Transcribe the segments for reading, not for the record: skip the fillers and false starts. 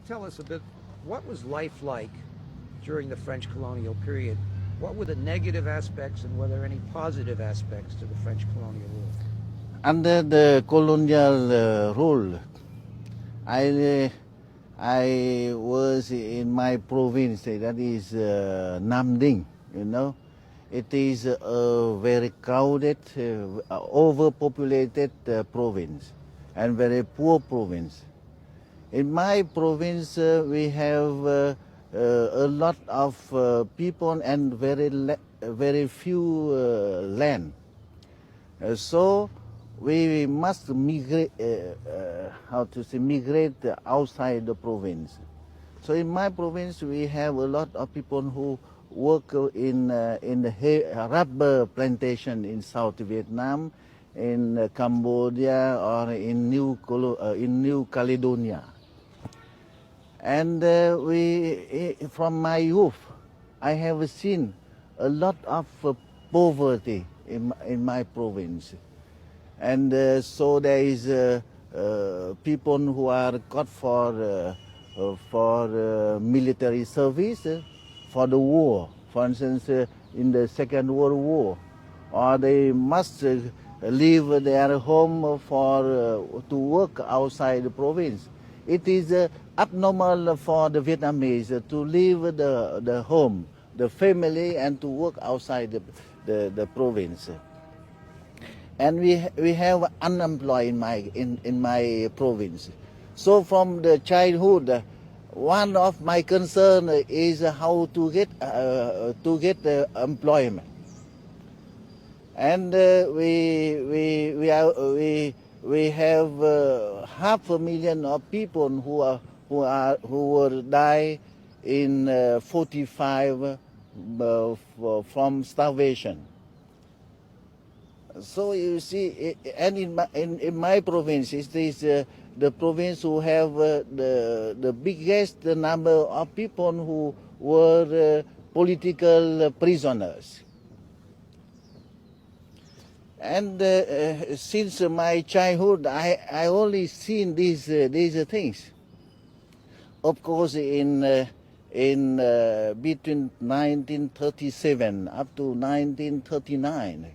tell us a bit, what was life like during the French colonial period? What were the negative aspects and were there any positive aspects to the French colonial rule? Under the colonial rule, I was in my province, that is Nam Dinh, you know. It is a very crowded, overpopulated province and very poor province. In my province, we have a lot of people and very few land. So we must migrate, migrate outside the province. So in my province, we have a lot of people who work in the rubber plantation in South Vietnam, in Cambodia, or in New Caledonia. And from my youth, I have seen a lot of poverty in my province. And so there is people who are caught for military service, for the war, for instance, in the Second World War, or they must leave their home to work outside the province. It is abnormal for the Vietnamese to leave the home, the family, and to work outside the province. And we have unemployed in my province. So from the childhood, one of my concern is how to get employment. And we have 500,000 of people who will die in 45 from starvation. So you see, and in my province, it is the province who have the biggest number of people who were political prisoners. And since my childhood, I only seen these things. Of course, in between 1937 up to 1939,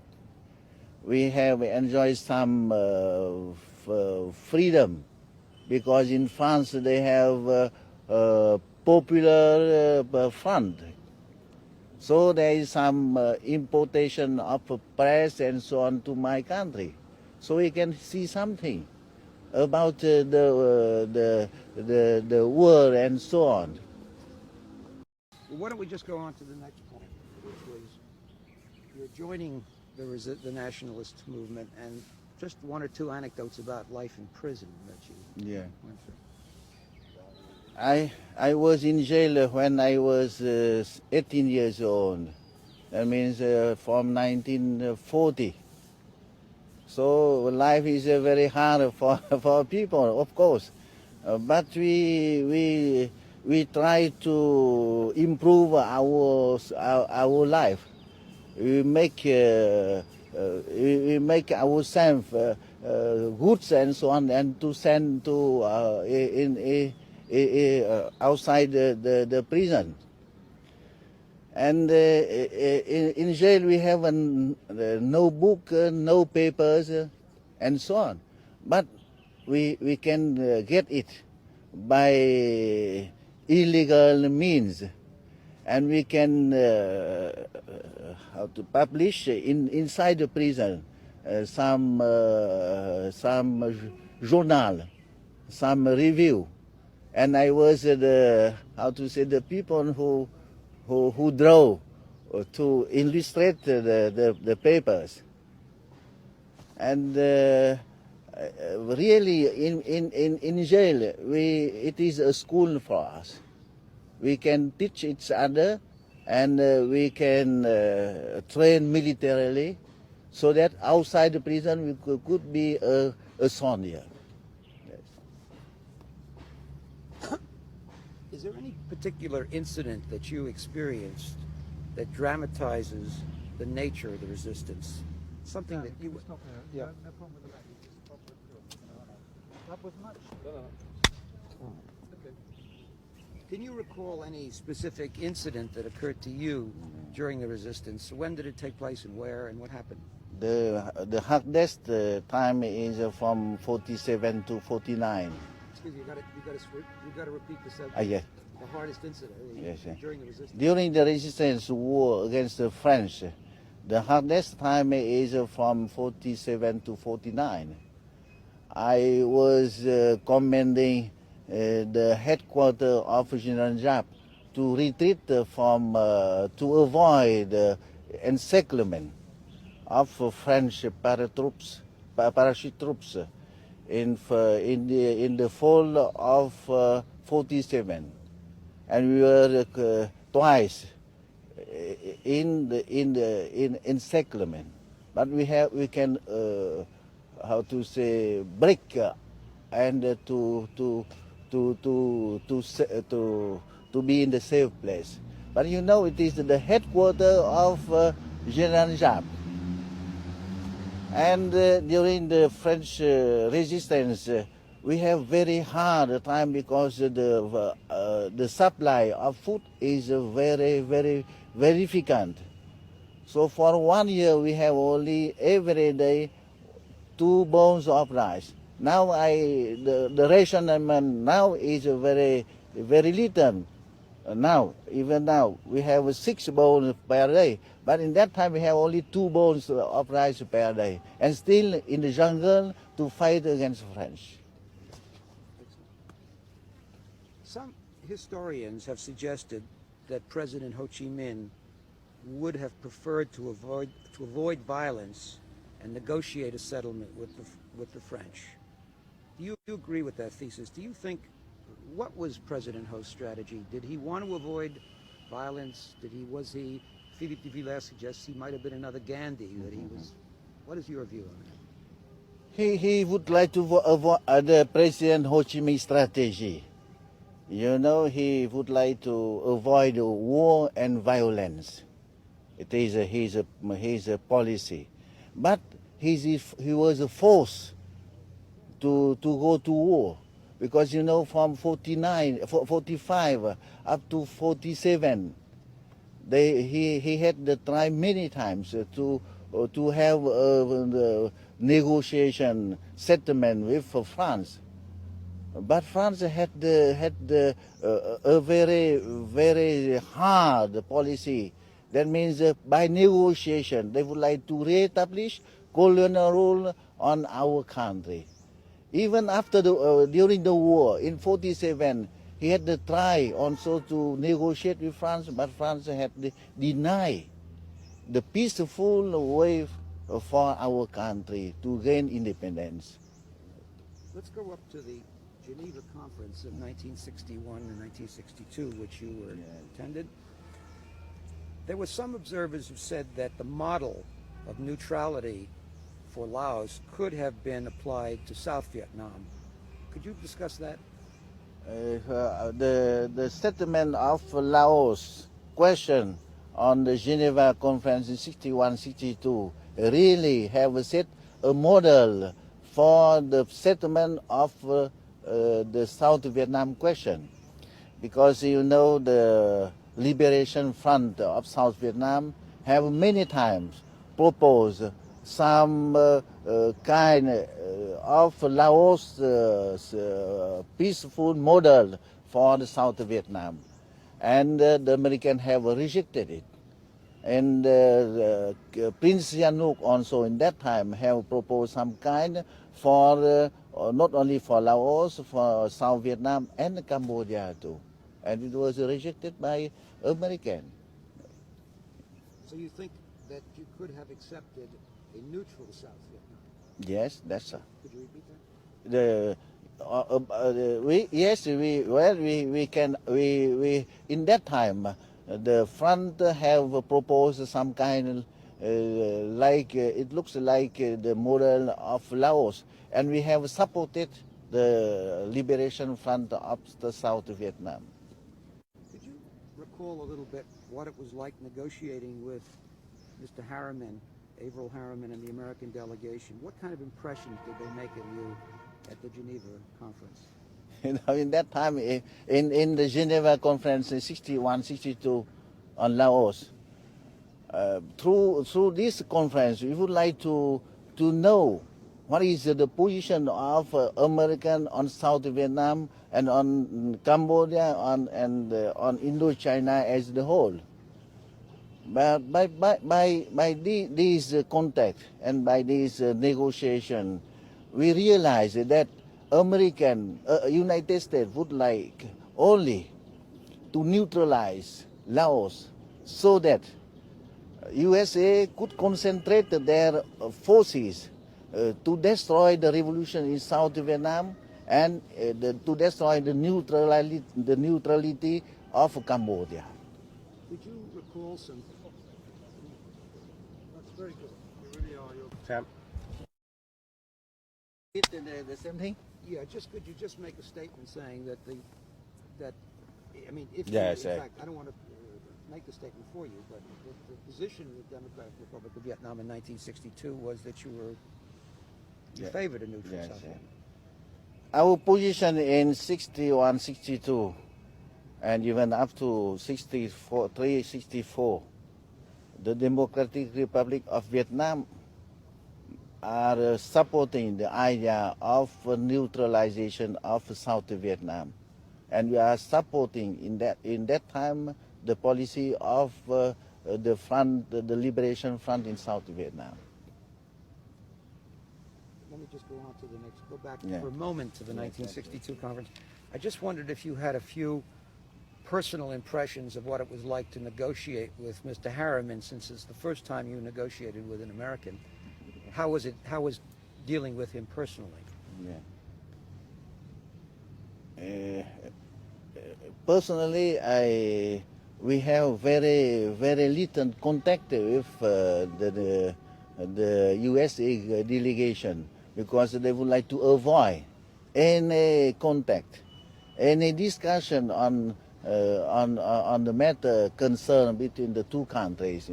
we have enjoyed some freedom, because in France they have Popular Front. So there is some importation of press and so on to my country. So we can see something about the war and so on. Well, why don't we just go on to the next point, which was you're joining the nationalist movement, and just one or two anecdotes about life in prison that you went through. I was in jail when I was 18 years old. That means from 1940. So life is very hard for people, of course. But we try to improve our life. We make ourselves goods and so on, and to send to outside the prison. And in jail we have no book, no papers, and so on. But we can get it by illegal means, and we can publish inside the prison some journal, some review. And I was the people who draw to illustrate the papers. And really in jail it is a school for us. We can teach each other, and we can train militarily, so that outside the prison we could be a soldier. Is there any particular incident that you experienced that dramatizes the nature of the resistance? Something that you... Yeah. No problem with that. That was much. Okay. Can you recall any specific incident that occurred to you during the resistance? When did it take place and where and what happened? The hardest time is from 47 to 49. Excuse me, you got to repeat the subject. Yes. The hardest incident Yes, yes. during the resistance. During the resistance war against the French, the hardest time is from 47 to 49. I was commanding the headquarters of General Giap to retreat to avoid encirclement of French parachute troops in the fall of 47, and we were twice in encirclement, but we can how to say break and to be in the safe place. But you know, it is the headquarters of General Giap. And during the French resistance, we have very hard time because the supply of food is very difficult. So for 1 year, we have only every day 2 bowls of rice. Now the rationnement now is very little. Even now, we have 6 bowls per day. But in that time, we have only 2 bowls of rice per day. And still in the jungle to fight against French. Some historians have suggested that President Ho Chi Minh would have preferred to avoid violence and negotiate a settlement with the French. Do you agree with that thesis? Do you think, what was President Ho's strategy? Did he want to avoid violence? Philippe de Villers suggests he might have been another Gandhi, that he was. What is your view on that? He would like to avoid the President Ho Chi Minh strategy. You know, he would like to avoid war and violence. It is his policy. But he was forced to go to war. Because, you know, from 45 up to 47, he had to try many times to have the negotiation settlement with France. But France had a very hard policy. That means by negotiation, they would like to re-establish colonial rule on our country. Even after during the war in 47, he had to try also to negotiate with France, but France had denied the peaceful way for our country to gain independence. Let's go up to the Geneva Conference of 1961 and 1962, which you were attended. There were some observers who said that the model of neutrality for Laos could have been applied to South Vietnam. Could you discuss that? The settlement of Laos question on the Geneva Conference in 61-62 really have set a model for the settlement of the South Vietnam question. Because, you know, the Liberation Front of South Vietnam have many times proposed some kind of Laos peaceful model for the South Vietnam. And the Americans have rejected it. And Prince Sihanouk also in that time have proposed some kind for not only for Laos, for South Vietnam and Cambodia too. And it was rejected by American. So you think that you could have accepted a neutral South Vietnam? Yes, that's so. Could you repeat that? We in that time the front have proposed some kind like it looks like the model of Laos, and we have supported the Liberation Front of the South Vietnam. Could you recall a little bit what it was like negotiating with Mr. Harriman, Averell Harriman, and the American delegation? What kind of impressions did they make on you at the Geneva conference? In that time, in the Geneva Conference in 61, 62 on Laos, through this conference, we would like to know what is the position of American on South Vietnam and on Cambodia on Indochina as the whole. But by this contact and by this negotiation, we realize that United States would like only to neutralize Laos so that USA could concentrate their forces to destroy the revolution in South Vietnam and to destroy the neutrality of Cambodia. Could you recall some? That's very good. You really are. Sam. The same thing? Yeah, could you just make a statement saying that I mean, if Yes, you, in fact, I don't want to make the statement for you, but the position of the Democratic Republic of Vietnam in 1962 was that you favored a neutral South Vietnam. Our position in 61, 62, and even up to 63, 64, the Democratic Republic of Vietnam are supporting the idea of neutralization of South Vietnam, and we are supporting in that time the policy of the Liberation Front in South Vietnam. Let me just go back for a moment to the 1962 conference. I just wondered if you had a few personal impressions of what it was like to negotiate with Mr. Harriman, since it's the first time you negotiated with an American. How was dealing with him personally? Yeah. Personally, we have very little contact with the USA delegation because they would like to avoid any contact, any discussion on the matter concerned between the two countries.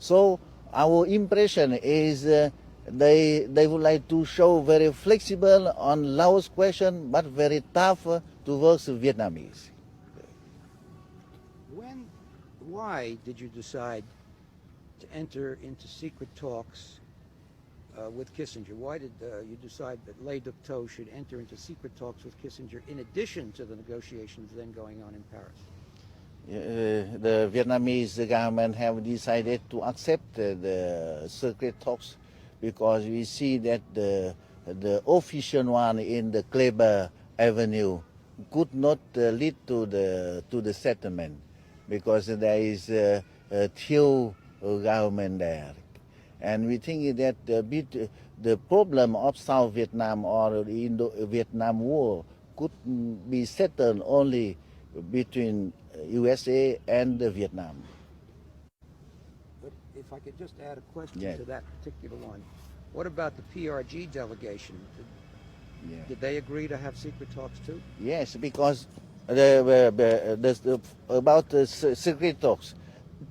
So our impression is they would like to show very flexible on Laos question, but very tough towards Vietnamese. Why did you decide to enter into secret talks with Kissinger? Why did you decide that Lê Đức Thọ should enter into secret talks with Kissinger in addition to the negotiations then going on in Paris? The Vietnamese government have decided to accept the secret talks because we see that the official one in the Kleber Avenue could not lead to the settlement because there is a Thieu government there. And we think that the problem of South Vietnam or the Indo-Vietnam War could be settled only between USA and Vietnam. But if I could just add a question to that particular one. What about the PRG delegation? Did they agree to have secret talks too? Yes, because about the secret talks,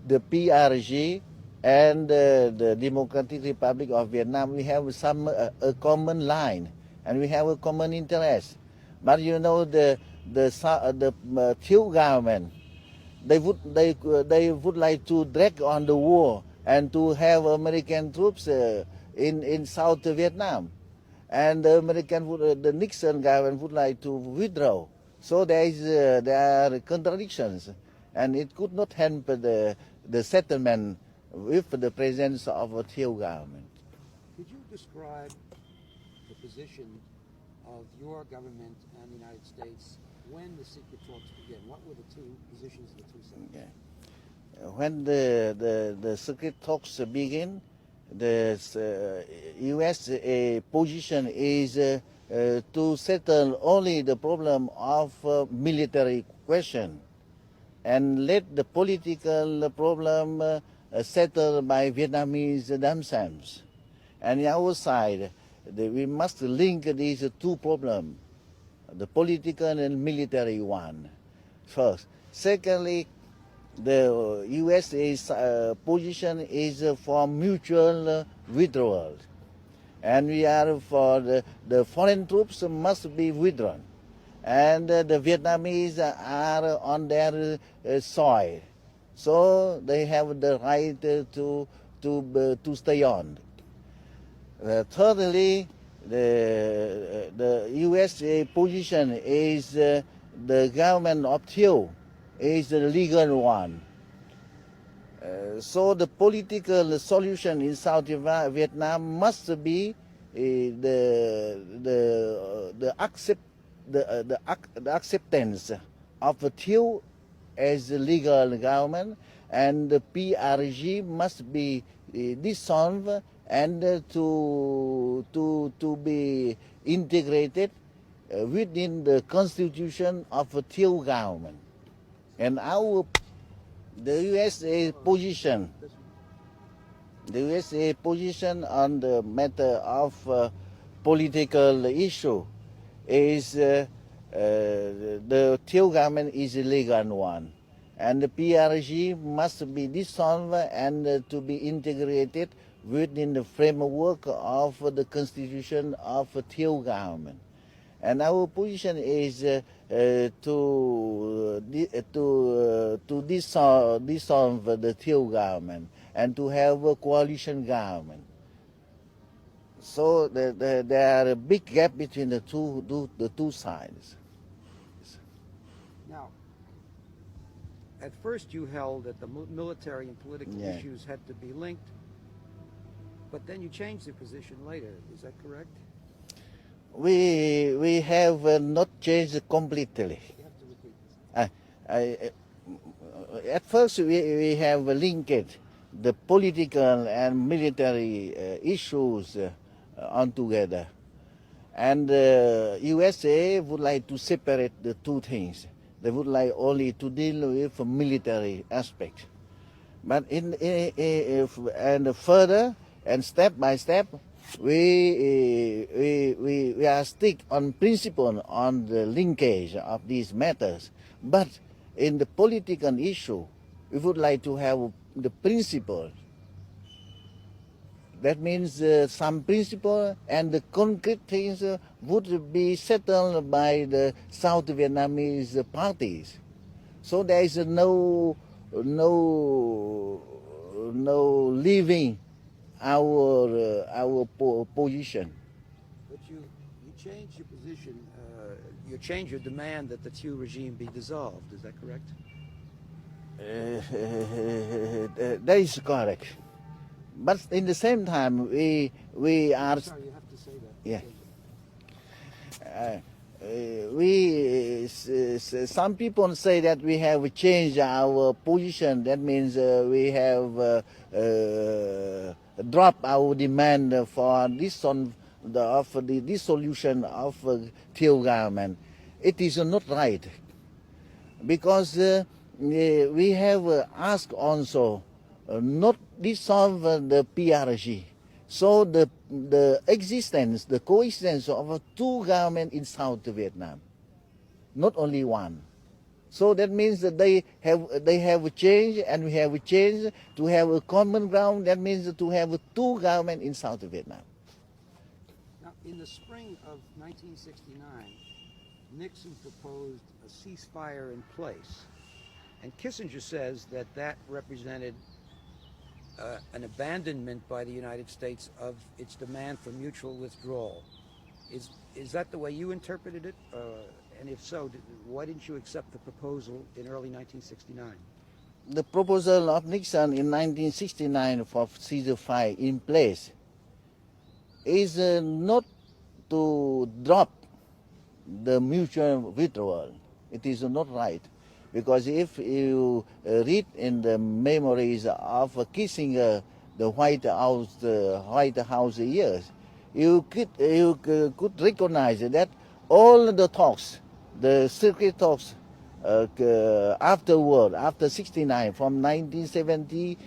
the PRG and the Democratic Republic of Vietnam, we have some a common line and we have a common interest. But the Thieu government, they would like to drag on the war and to have American troops in South Vietnam, and the Nixon government would like to withdraw. So there are contradictions, and it could not help the settlement with the presence of a Thieu government. Could you describe the position of your government and the United States when the secret talks began? What were the two positions of the two sides? Yeah. When the secret talks begin, the U.S. position is to settle only the problem of military question and let the political problem settled by Vietnamese themselves. And on our side, we must link these two problems, the political and military one, first. Secondly, the USA's position is for mutual withdrawal. And we are for the foreign troops must be withdrawn. and the Vietnamese are on their soil, so they have the right to stay on. Thirdly, the USA position is the government of Thieu is the legal one. So the political solution in South Vietnam must be the acceptance of Thieu as the legal government, and the PRG must be dissolved and to be integrated within the constitution of the Thieu government. And the USA position on the matter of political issue is the Thieu government is a legal one, and the PRG must be dissolved and to be integrated within the framework of the constitution of the Thieu government. And our position is to dissolve the Thieu government and to have a coalition government. So there are a big gap between the two sides. Now, at first you held that the military and political issues had to be linked, but then you changed your position later. Is that correct? We have not changed completely. You have to repeat this. At first we have linked the political and military issues on together, and USA would like to separate the two things. They would like only to deal with the military aspect, but and further and step by step, we are stick on principle on the linkage of these matters. But in the political issue, we would like to have the principle. That means some principle and the concrete things would be settled by the South Vietnamese parties. So there is no leaving our position. But you changed your position. You changed your demand that the Thieu regime be dissolved. Is that correct? That is correct. But in the same time, we are. Sorry, you have to say that. Yeah. Some people say that we have changed our position. That means we have dropped our demand for the dissolution of Thieu government. It is not right, because we have asked also not dissolve the PRG. So the existence, the coexistence of two governments in South Vietnam, not only one. So that means that they have changed, and we have changed to have a common ground. That means to have two governments in South Vietnam. Now, in the spring of 1969, Nixon proposed a ceasefire in place, and Kissinger says that represented an abandonment by the United States of its demand for mutual withdrawal. Is that the way you interpreted it? And if so, why didn't you accept the proposal in early 1969? The proposal of Nixon in 1969 for ceasefire in place is not to drop the mutual withdrawal. It is not right. Because if you read in the memories of Kissinger, the White House years, you could recognize that all the talks, the secret talks afterward, after 69, from 1970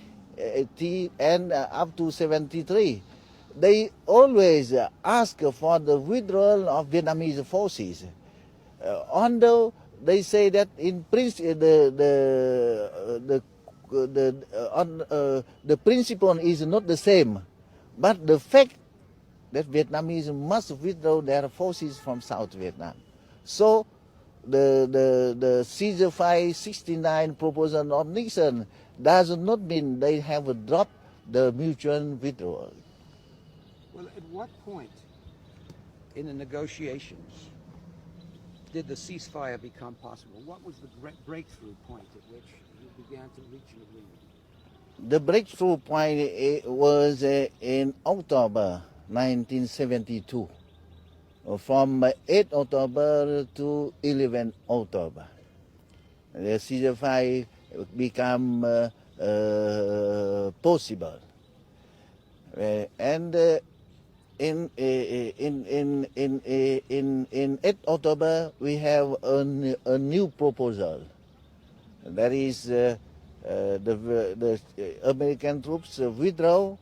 and up to 73, they always ask for the withdrawal of Vietnamese forces. Although they say that in principle the principle is not the same, but the fact that Vietnamese must withdraw their forces from South Vietnam. So the ceasefire 69 proposal of Nixon does not mean they have dropped the mutual withdrawal. Well, at what point in the negotiations did the ceasefire become possible? What was the breakthrough point at which you began to reach an agreement? The breakthrough point was in October 1972, from 8 October to 11 October. The ceasefire became possible. And in 8 October, we have a new proposal. That is, the American troops withdraw.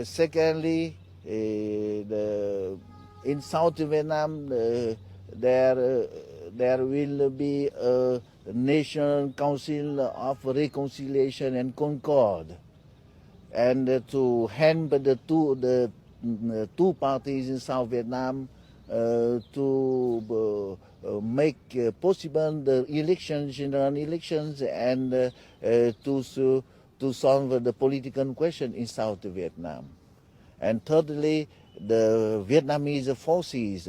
Secondly, in South Vietnam, there will be a National Council of Reconciliation and Concord, and to help the two parties in South Vietnam to make possible the elections, general elections, and to solve the political question in South Vietnam. And thirdly, the Vietnamese forces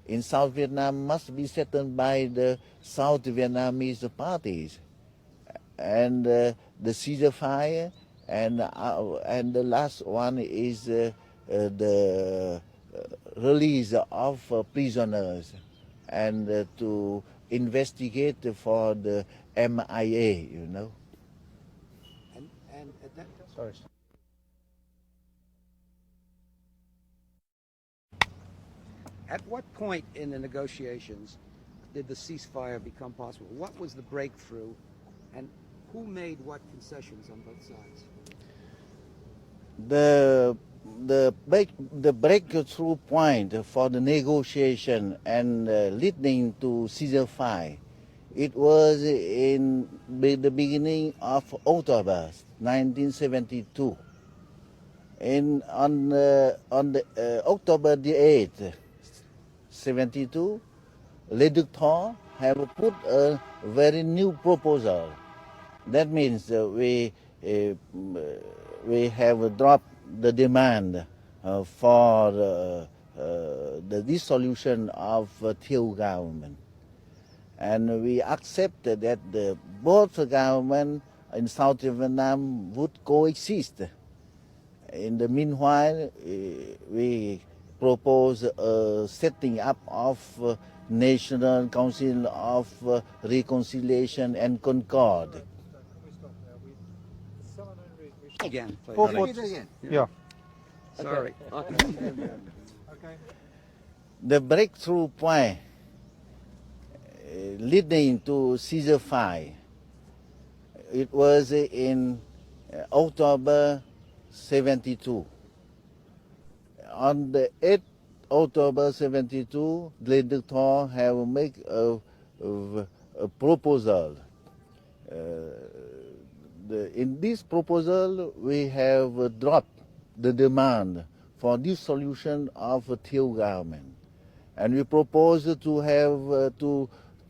in South Vietnam must be settled by the South Vietnamese parties. And the ceasefire, and the last one is the release of prisoners, and to investigate for the MIA, you know. And at that, sorry. At what point in the negotiations did the ceasefire become possible? What was the breakthrough, and who made what concessions on both sides? The breakthrough point for the negotiation and leading to ceasefire, it was in the beginning of October 1972. On October the 8th, 72, Lê Đức Thọ have put a very new proposal. That means we have dropped the demand for the dissolution of Thieu government, and we accepted that both governments in South Vietnam would coexist. In the meanwhile, we propose setting up of National Council of Reconciliation and Concord. Again, please. Yeah. Sorry. Okay. The breakthrough point leading to ceasefire, it was in October 72. On the 8th October 72, Lê Đức Thọ have made a proposal. In this proposal, we have dropped the demand for dissolution of Thieu government, and we propose to have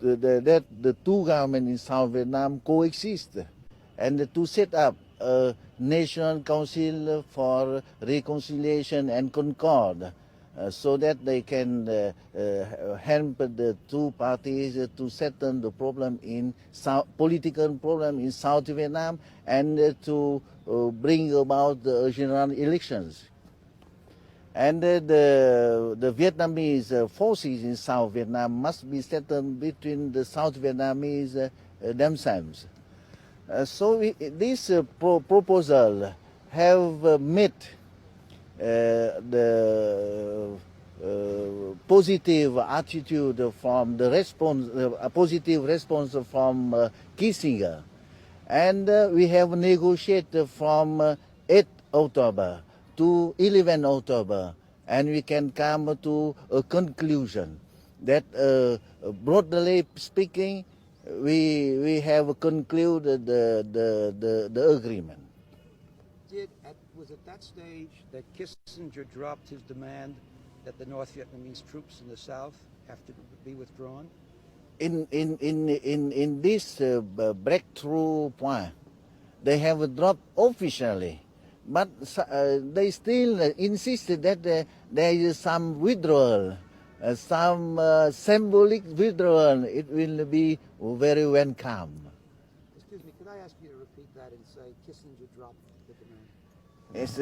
that the two governments in South Vietnam coexist, and to set up a National Council for Reconciliation and Concord, so that they can help the two parties to settle the problem in political problem in South Vietnam, and to bring about the general elections. And the Vietnamese forces in South Vietnam must be settled between the South Vietnamese themselves. This proposal have met the positive attitude from the response, a positive response from Kissinger, and we have negotiated from 8 October to 11 October, and we can come to a conclusion that, broadly speaking, we have concluded the agreement. Was at that stage that Kissinger dropped his demand that the North Vietnamese troops in the south have to be withdrawn? In this breakthrough point, they have dropped officially, but they still insisted that there is some withdrawal, some symbolic withdrawal. It will be very welcome. Excuse me, could I ask you to repeat that and say Kissinger dropped the demand? Yes,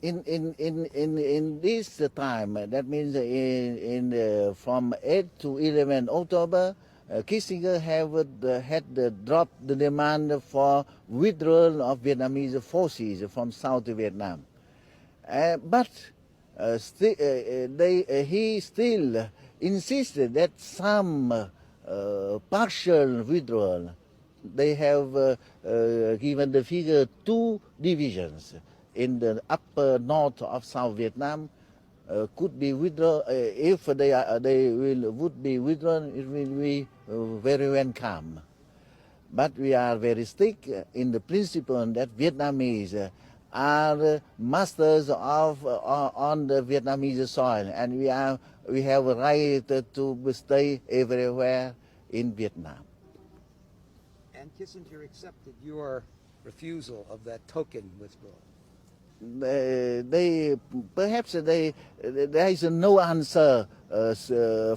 in this time, that means from 8 to 11 October, Kissinger had dropped the demand for withdrawal of Vietnamese forces from South Vietnam. But he still insisted that some partial withdrawal. They have given the figure 2 divisions in the upper north of South Vietnam could be withdrawn. If would be withdrawn, it will be very welcome. But we are very strict in the principle that Vietnamese are masters of on the Vietnamese soil, and we have a right to stay everywhere in Vietnam. And Kissinger accepted your refusal of that token withdrawal. There is no answer,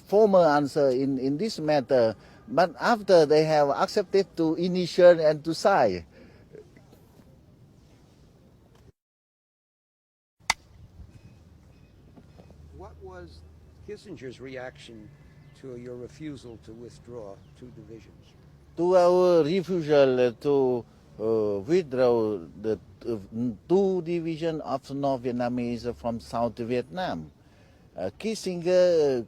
formal answer in this matter. But after they have accepted to initiate and to sign. What was Kissinger's reaction to your refusal to withdraw 2 divisions? To our refusal to withdraw the 2 divisions of North Vietnamese from South Vietnam, Kissinger,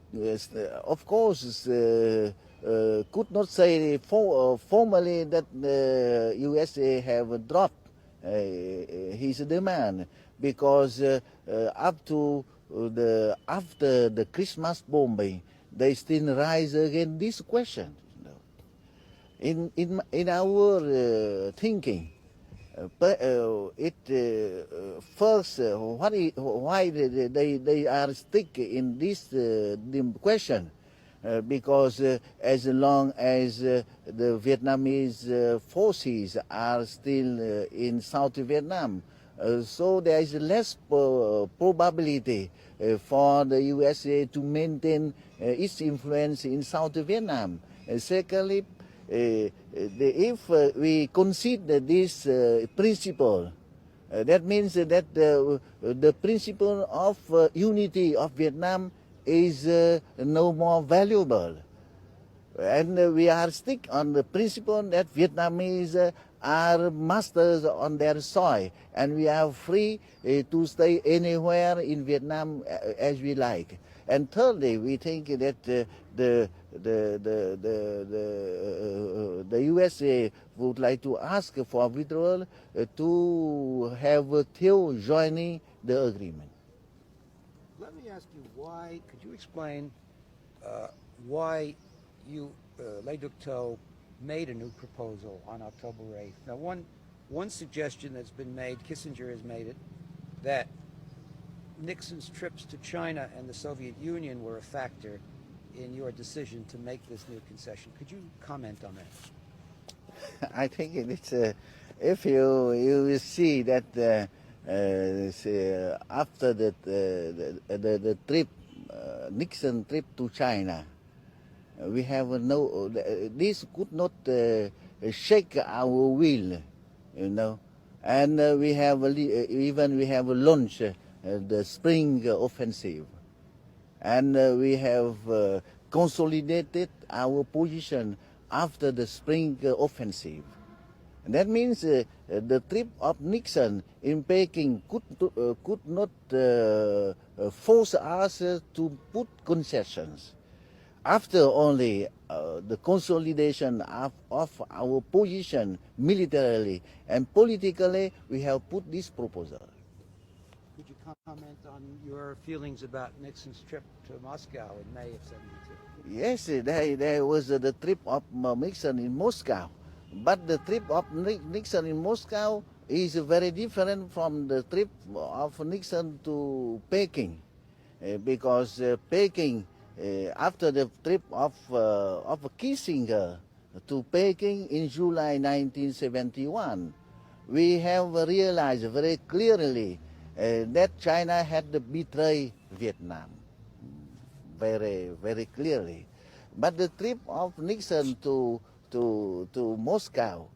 of course, could not say formally that the USA have dropped his demand, because up to after the Christmas bombing, they still rise again this question. In our thinking, first, why they are stick in this question? Because as long as the Vietnamese forces are still in South Vietnam, so there is less probability for the USA to maintain its influence in South Vietnam. Secondly, if we consider this principle, that means that the principle of unity of Vietnam is no more valuable. And we are stick on the principle that Vietnamese are masters on their soil, and we are free to stay anywhere in Vietnam as we like. And thirdly, we think that the USA would like to ask for withdrawal to have Thieu joining the agreement. Let me ask you why, could you explain why you, Lê Đức Thọ, made a new proposal on October 8th? Now, one suggestion that's been made, Kissinger has made it, that Nixon's trips to China and the Soviet Union were a factor in your decision to make this new concession. Could you comment on that? I think it's if you see that after the trip, Nixon trip to China, we have no. This could not shake our will, you know, and we have launched the spring offensive, and we have consolidated our position after the spring offensive. And that means the trip of Nixon in Peking could not force us to put concessions. After only the consolidation of our position militarily and politically, we have put this proposal. Could you comment on your feelings about Nixon's trip to Moscow in May of '72? Yes, there was the trip of Nixon in Moscow. But the trip of Nixon in Moscow is very different from the trip of Nixon to Peking, because Peking after the trip of Kissinger to Peking in July 1971, we have realized very clearly that China had betrayed Vietnam, very, very clearly. But the trip of Nixon to Moscow,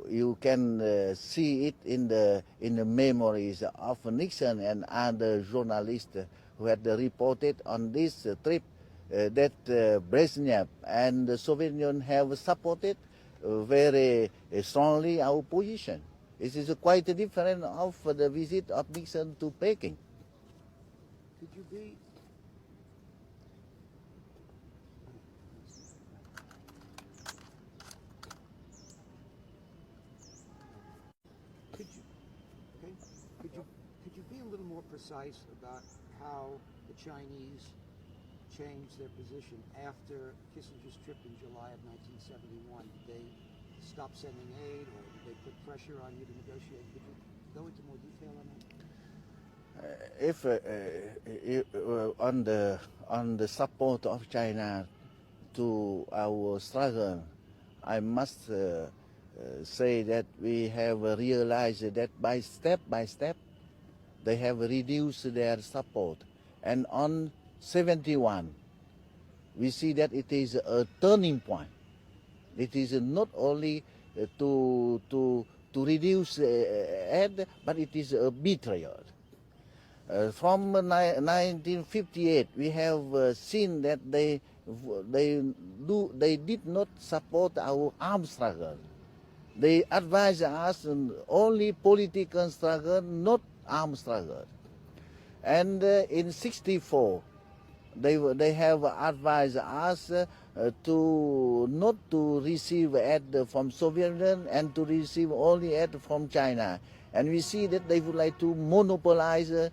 you can see it in the memories of Nixon and other journalists who had reported on this trip that Brezhnev and the Soviet Union have supported very strongly our position. It is quite different of the visit of Nixon to Peking. Could you be Could you be a little more precise about how the Chinese changed their position after Kissinger's trip in July of 1971? Did they stop sending aid, or did they put pressure on you to negotiate? Could you go into more detail on that? On the support of China to our struggle, I must say that we have realized that by step, they have reduced their support. And on 71, we see that it is a turning point. It is not only to reduce aid, but it is a betrayal. From 1958, we have seen that they did not support our armed struggle. They advised us only political struggle, not armed struggle. And in 64, they have advised us to not to receive aid from Soviet Union and to receive only aid from China. And we see that they would like to monopolize to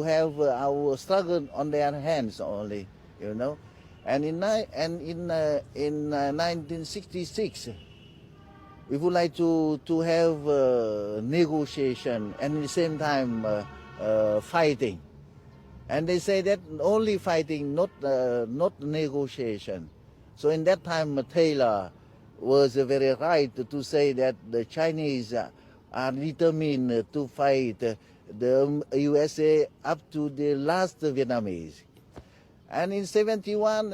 have our struggle on their hands only, you know. And in 1966, we would like to have negotiation and at the same time fighting. And they say that only fighting, not negotiation. So in that time, Taylor was very right to say that the Chinese are determined to fight the USA up to the last Vietnamese. And in 71,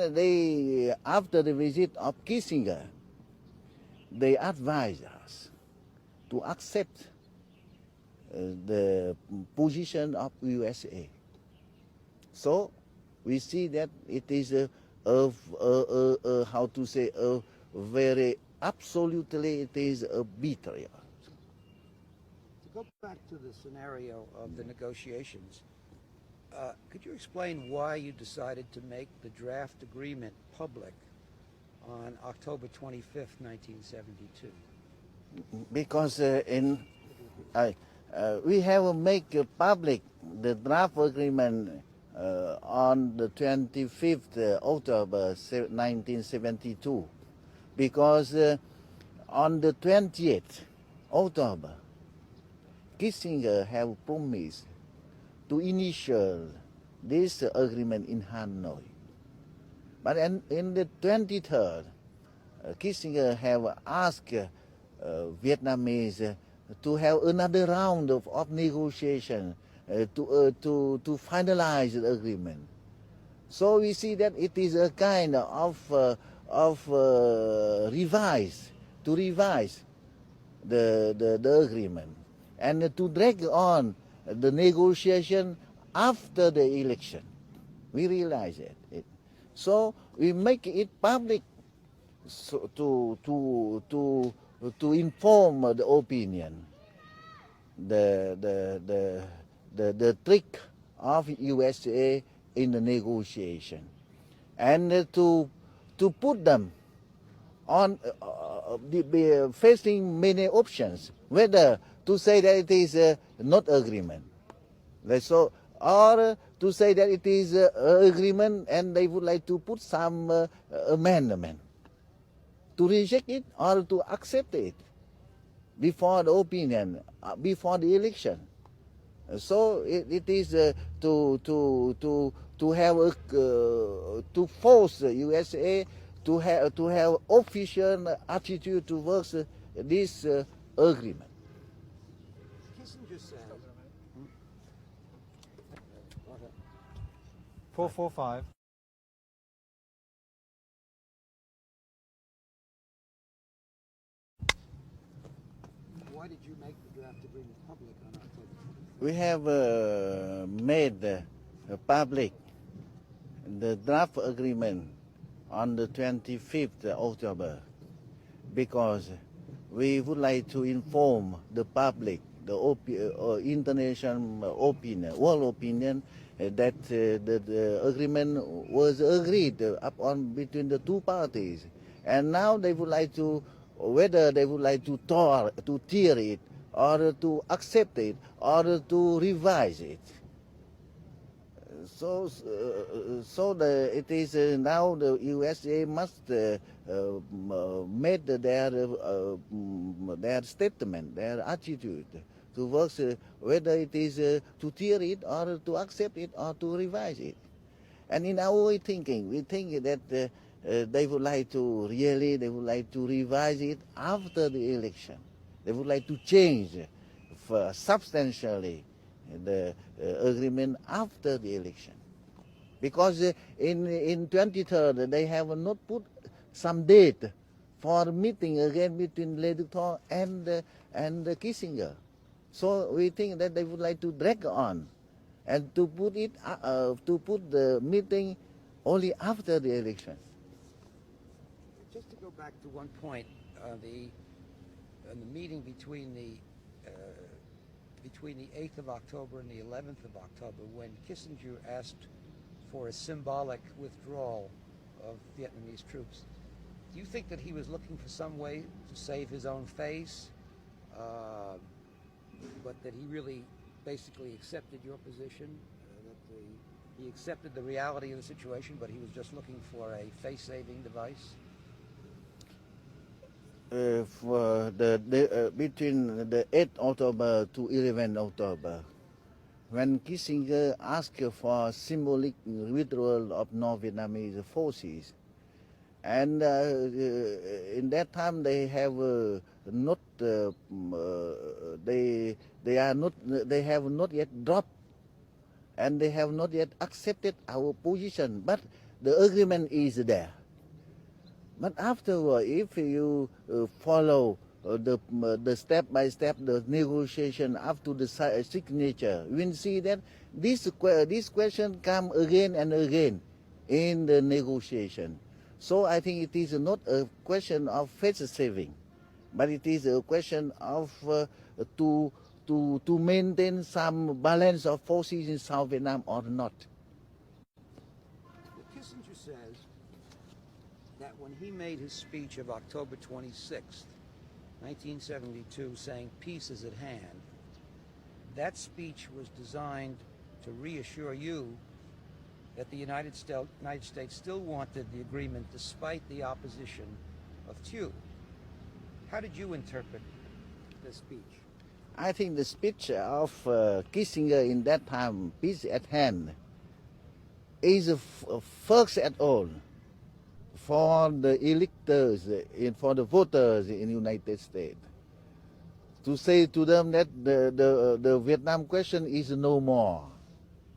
after the visit of Kissinger, they advised us to accept the position of USA. So we see that it is how to say, a very absolutely, it is a betrayal. To go back to the scenario of the negotiations, could you explain why you decided to make the draft agreement public on October 25th, 1972? Because we have make public the draft agreement on the 25th October 1972, because on the 20th October, Kissinger have promised to initiate this agreement in Hanoi. But in the 23rd, Kissinger have asked Vietnamese to have another round of negotiation to finalize the agreement. So we see that it is a kind of revise the agreement and to drag on the negotiation after the election. We realize it. So we make it public so to inform the opinion, the trick of USA in the negotiation, and to put them on facing many options, whether to say that it is not agreement, so, or to say that it is agreement and they would like to put some amendment, to reject it or to accept it before the opinion, before the election. So it is to have to force the USA to have official attitude towards this agreement. Kissinger says. Go ahead. 445. Why did you make the draft agreement public on October 25th? We have made public the draft agreement on the 25th October because we would like to inform the public, the international opinion, world opinion, that the agreement was agreed upon between the two parties. And now they would like to, whether they would like to tear it, or to accept it, or to revise it. It is now the USA must make their statement, their attitude towards whether it is to tear it or to accept it or to revise it. And in our thinking, we think that they would like to revise it after the election. They would like to change substantially the agreement after the election, because in 23rd they have not put some date for meeting again between Lê Đức Thọ and Kissinger. So we think that they would like to drag on and to put the meeting only after the election. Just to go back to one point, the meeting between the 8th of October and the 11th of October, when Kissinger asked for a symbolic withdrawal of Vietnamese troops, do you think that he was looking for some way to save his own face, but that he really basically accepted your position, he accepted the reality of the situation, but he was just looking for a face-saving device? For between the 8th October to 11th October, when Kissinger asked for symbolic withdrawal of North Vietnamese forces, and in that time they have they have not yet dropped, and they have not yet accepted our position, but the agreement is there. But afterward, if you follow the step by step, the negotiation up to the signature, you will see that this question come again and again in the negotiation. So I think it is not a question of face saving, but it is a question of to maintain some balance of forces in South Vietnam or not. Kissinger says that when he made his speech of October 26th, 1972, saying peace is at hand, that speech was designed to reassure you that the United States still wanted the agreement despite the opposition of Thieu. How did you interpret the speech? I think the speech of Kissinger in that time, peace at hand, is first at all for the electors, for the voters in the United States, to say to them that the Vietnam question is no more.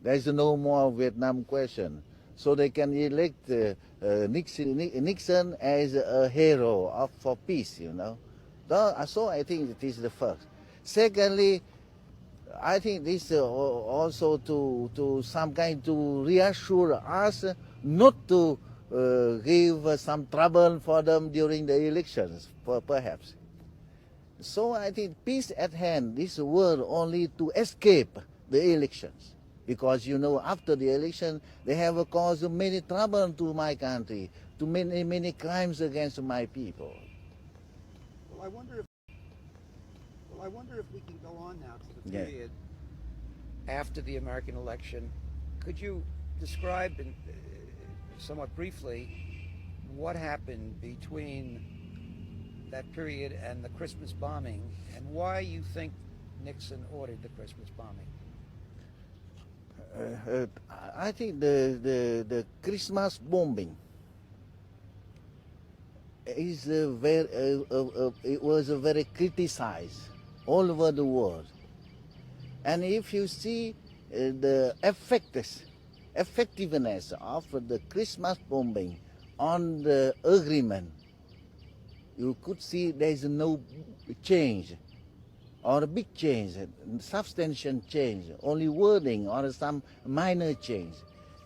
There is no more Vietnam question. So they can elect Nixon as a hero for peace, you know. So I think it is the first. Secondly, I think this also to some kind to reassure us not to give some trouble for them during the elections, perhaps. So I think peace at hand, this word only to escape the elections. Because, you know, after the election, they have caused many trouble to my country, to many crimes against my people. Well, I wonder if we can go on now to the period after the American election. Could you describe, somewhat briefly, what happened between that period and the Christmas bombing, and why you think Nixon ordered the Christmas bombing? I think the Christmas bombing is it was very criticized all over the world. And if you see the effectiveness of the Christmas bombing on the agreement, you could see there is no change or a big change, substantial change, only wording or some minor change.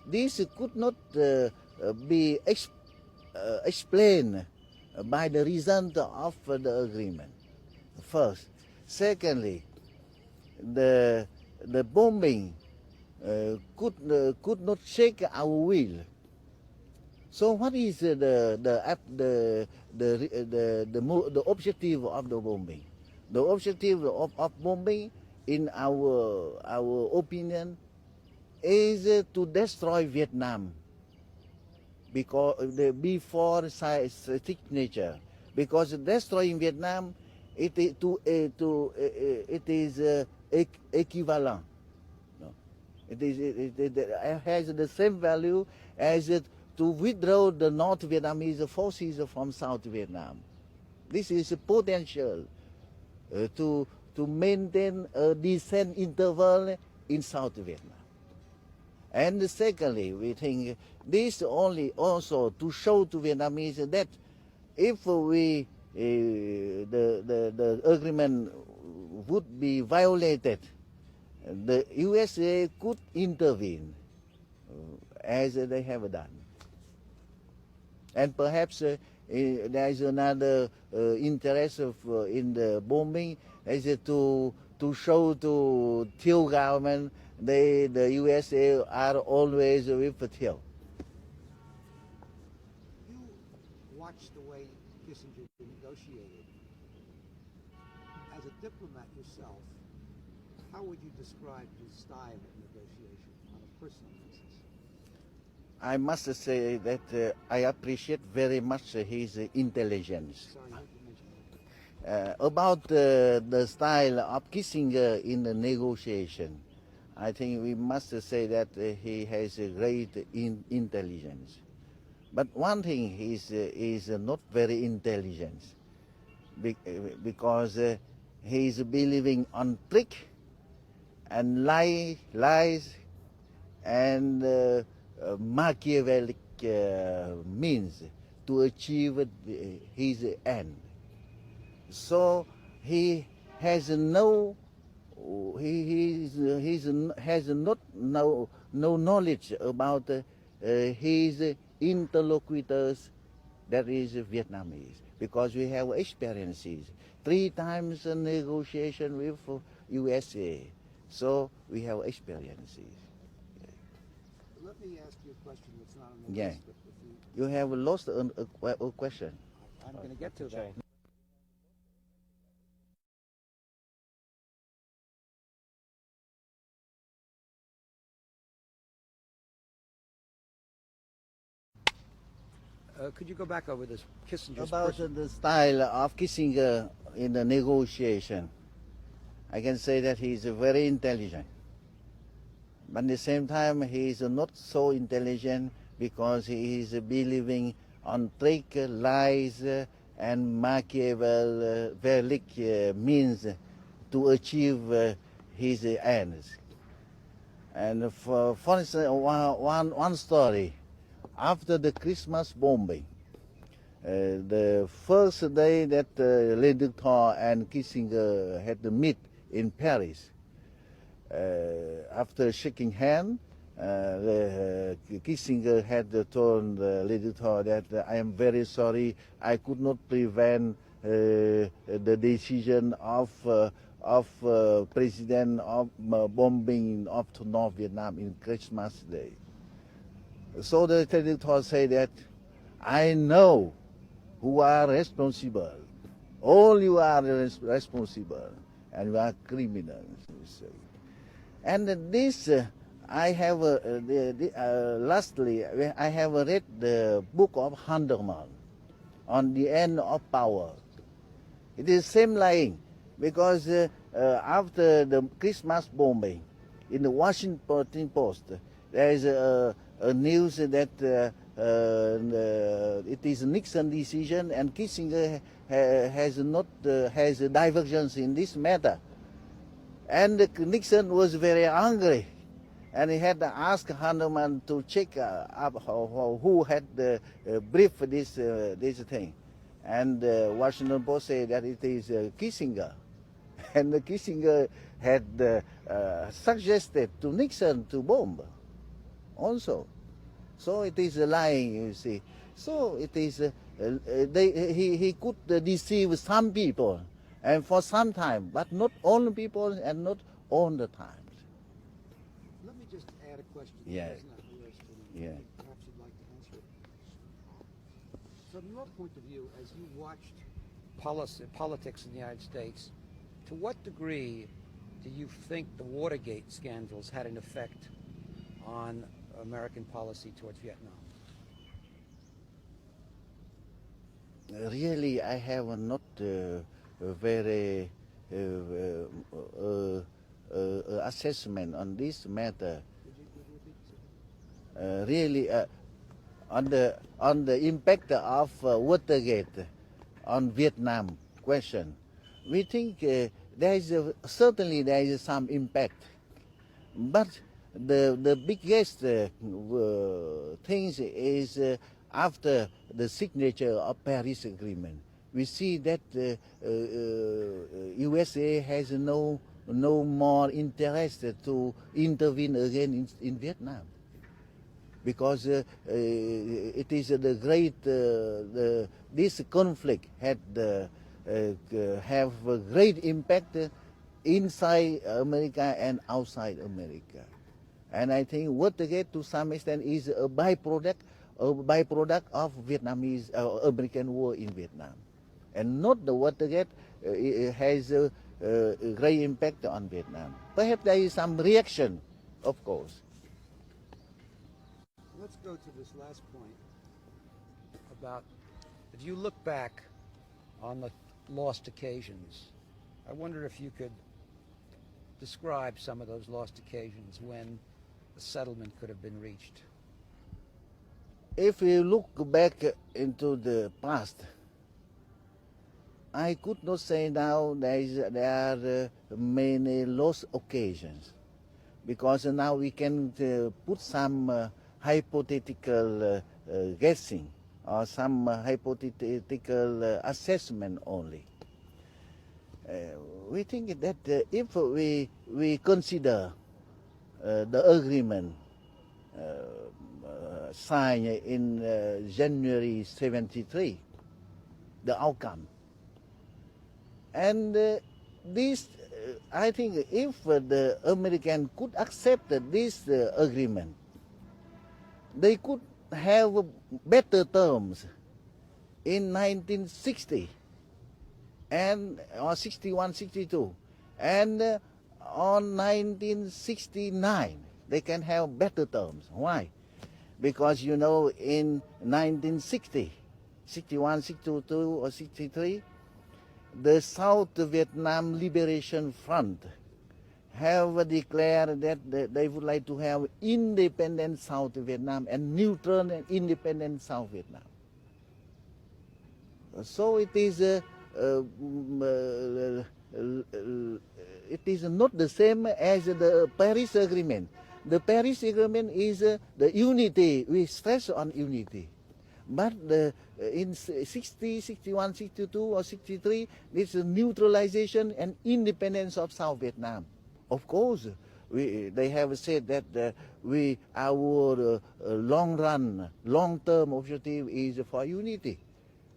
This could not be explained by the result of the agreement. First. Secondly, the bombing could not shake our will. So what is the objective of the bombing? The objective of bombing, in our opinion, is to destroy Vietnam before signature. Because destroying Vietnam, it is equivalent. No? It has the same value as to withdraw the North Vietnamese forces from South Vietnam. This is a potential to maintain a decent interval in South Vietnam. And secondly, we think this only also to show to Vietnamese that if the agreement would be violated, the USA could intervene as they have done. And perhaps there is another interest in the bombing, is to show to Thieu government the USA are always with Thieu. You watched the way Kissinger negotiated. As a diplomat yourself, how would you describe his style of negotiation on a personal basis? I must say that I appreciate very much his intelligence. Sorry, not to mention that. About the style of Kissinger in the negotiation, I think we must say that he has a great intelligence. But one thing is not very intelligent, because he is believing on trick and lies and Machiavellic means to achieve his end. So he has no knowledge about his interlocutors, that is Vietnamese, because we have experiences 3 times a negotiation with USA, so we have experiences. Let me ask you a question that's not on the Yeah. list. But if You have lost a question. I'm going to get to that. Could you go back over this Kissinger's About person? the style of Kissinger in the negotiation, I can say that he is very intelligent. But at the same time, he is not so intelligent because he is believing on trick, lies, and Machiavellic means to achieve his ends. And for instance, one story. After the Christmas bombing, the first day that Lê Đức Thọ and Kissinger had to meet in Paris, after shaking hands, Kissinger had told Lê Đức Thọ that I am very sorry, I could not prevent the decision of President of bombing of North Vietnam in Christmas Day. So the Lê Đức Thọ say that I know who are responsible. All you are responsible, and you are criminals. And this, I have, lastly, I have read the book of Handerman on the end of power. It is same lying, because after the Christmas bombing, in the Washington Post, there is a news that it is a Nixon decision and Kissinger has a divergence in this matter. And Nixon was very angry, and he had to ask Hanneman to check up who had briefed this thing. And Washington Post said that it is Kissinger. And Kissinger had suggested to Nixon to bomb also. So it is lying, you see. So it is, he could deceive some people and for some time, but not all people and not all the time. Let me just add a question. Yeah. That's not listed. Yeah. Perhaps you'd like to answer it. From your point of view, as you watched politics in the United States, to what degree do you think the Watergate scandals had an effect on American policy towards Vietnam? Really, I have not a very assessment on this matter. Really, on the impact of Watergate on Vietnam question, we think certainly there is some impact, but the biggest things is after the signature of Paris Agreement. We see that USA has no more interest to intervene again in Vietnam, because it is the great this conflict had have a great impact inside America and outside America. And I think Watergate to some extent is a byproduct of Vietnamese American war in Vietnam, and not the Watergate has a great impact on Vietnam. Perhaps there is some reaction, of course. Let's go to this last point about, if you look back on the lost occasions, I wonder if you could describe some of those lost occasions when a settlement could have been reached. If you look back into the past, I could not say now there are many lost occasions, because now we can put some hypothetical guessing or some hypothetical assessment only. We think that if we consider the agreement signed in January 73, the outcome, and this, I think if the American could accept this agreement, they could have better terms in 1960 and or 61, 62, and on 1969 they can have better terms. Why? Because you know, in 1960, 61, 62 or 63, the South Vietnam Liberation Front have declared that they would like to have independent South Vietnam and neutral and independent South Vietnam. So it is not the same as the Paris Agreement. The Paris Agreement is the unity. We stress on unity. But in 60, 61, 62 or 63, it's a neutralization and independence of South Vietnam. Of course, they have said that our long-run, long-term objective is for unity.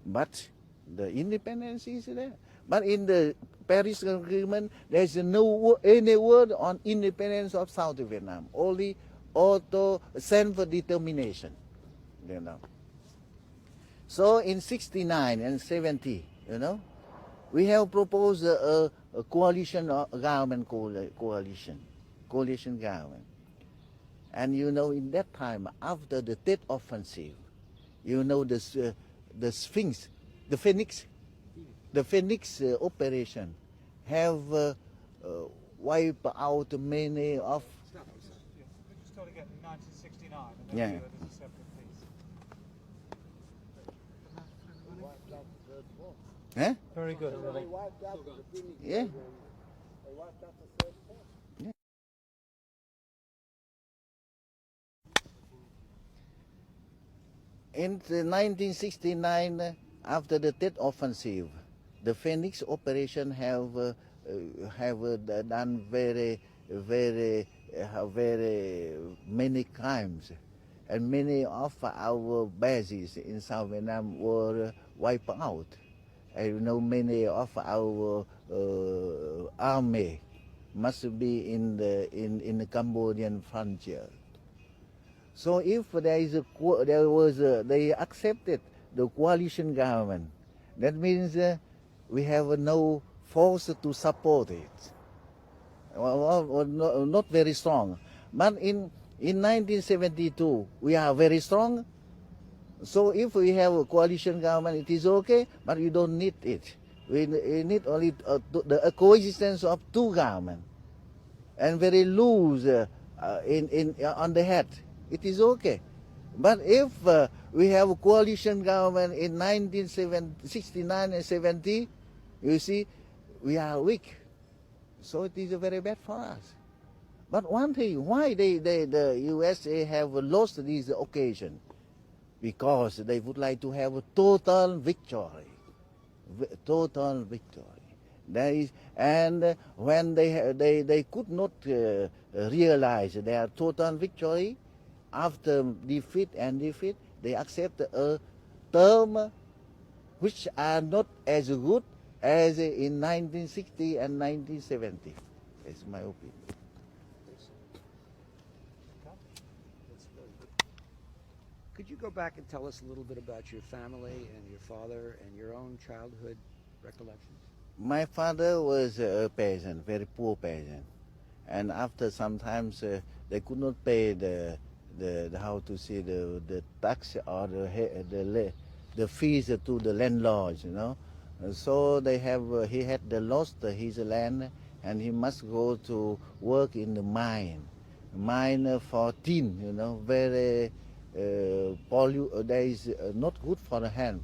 But the independence is there. But in the Paris Agreement, there's any word on independence of South Vietnam, only self-determination, you know. So in 69 and 70, you know, we have proposed a coalition government, coalition government. And you know, in that time, after the Tet Offensive, you know, the Phoenix operation have wiped out many of and Yeah. then do it as a separate piece. Huh? Very good. Yeah. In 1969, after the Tet Offensive, the Phoenix operation have done very many crimes, and many of our bases in South Vietnam were wiped out. And many of our army must be in the Cambodian frontier. So if they accepted the coalition government, that means we have no force to support it. Well, not very strong. But in 1972, we are very strong. So if we have a coalition government, it is okay, but we don't need it. We need only the coexistence of two governments, and very loose on the head. It is okay. But if we have a coalition government in 1969 and 70, you see, we are weak. So it is very bad for us. But one thing, why the USA have lost this occasion? Because they would like to have a total victory. Total victory. And when they could not realize their total victory, after defeat, they accept a term which are not as good as in 1960 and 1970. That's my opinion. Could you go back and tell us a little bit about your family and your father and your own childhood recollections? My father was a peasant, very poor peasant, and after sometimes they could not pay the tax or the fees to the landlords, So he had lost his land, and he must go to work in the mine for tin, very there is not good for the hand,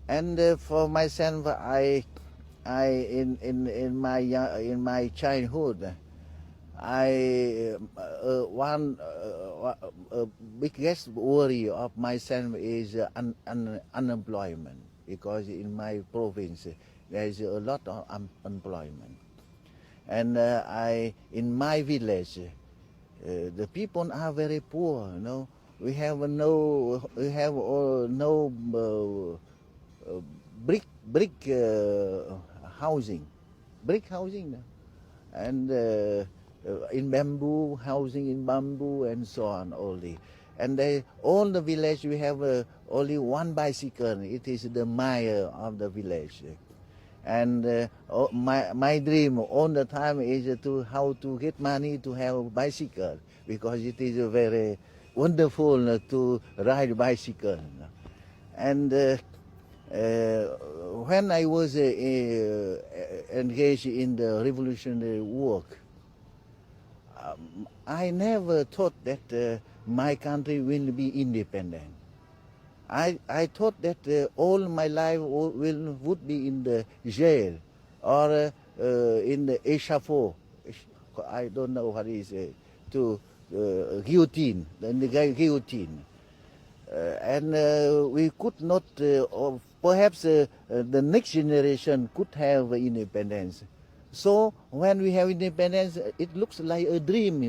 And for myself, in my childhood, one biggest worry of myself is unemployment, because in my province there is a lot of unemployment, and in my village the people are very poor. We have no brick housing, and in bamboo, housing in bamboo, and so on only. And all the village, we have only one bicycle. It is the mayor of the village. And my dream all the time is how to get money to have a bicycle, because it is very wonderful to ride bicycle. And when I was engaged in the revolutionary work, I never thought that my country will be independent. I thought that all my life would be in the jail or in the échafaud. I don't know what is to guillotine, the guillotine. And we could not, or perhaps the next generation could have independence. So when we have independence, it looks like a dream,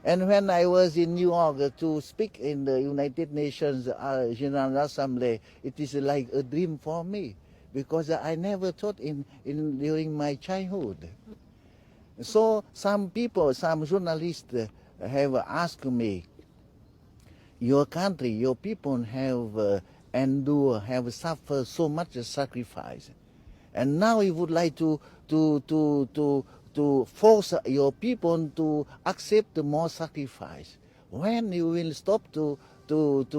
And when I was in New York to speak in the United Nations General Assembly, it is like a dream for me, because I never thought during my childhood. So some journalists have asked me, your country, your people have suffered so much sacrifice, and now you would like to force your people to accept more sacrifice. When you will stop to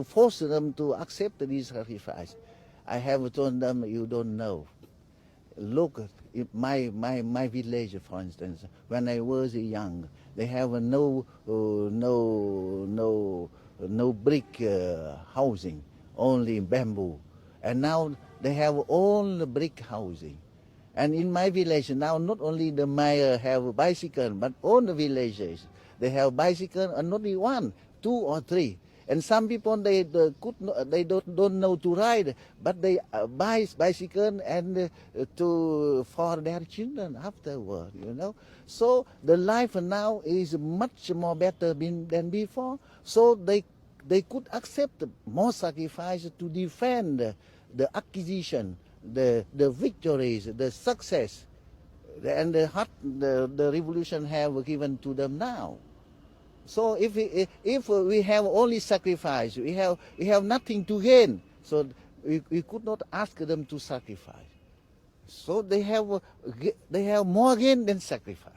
force them to accept this sacrifice? I have told them, you don't know. look at my village, for instance. When I was young, they have no brick housing, only bamboo, and now they have all the brick housing. And in my village now, not only the mayor have a bicycle, but all the villages they have bicycle, and not only one, 2 or 3. And some people they don't know to ride, but they buy bicycle and for their children afterward, you know. So the life now is much more better than before. So they could accept more sacrifice to defend the acquisition, the victories, the success, and the revolution have given to them now. So if we have only sacrifice, we have nothing to gain. So we could not ask them to sacrifice. So they have more gain than sacrifice.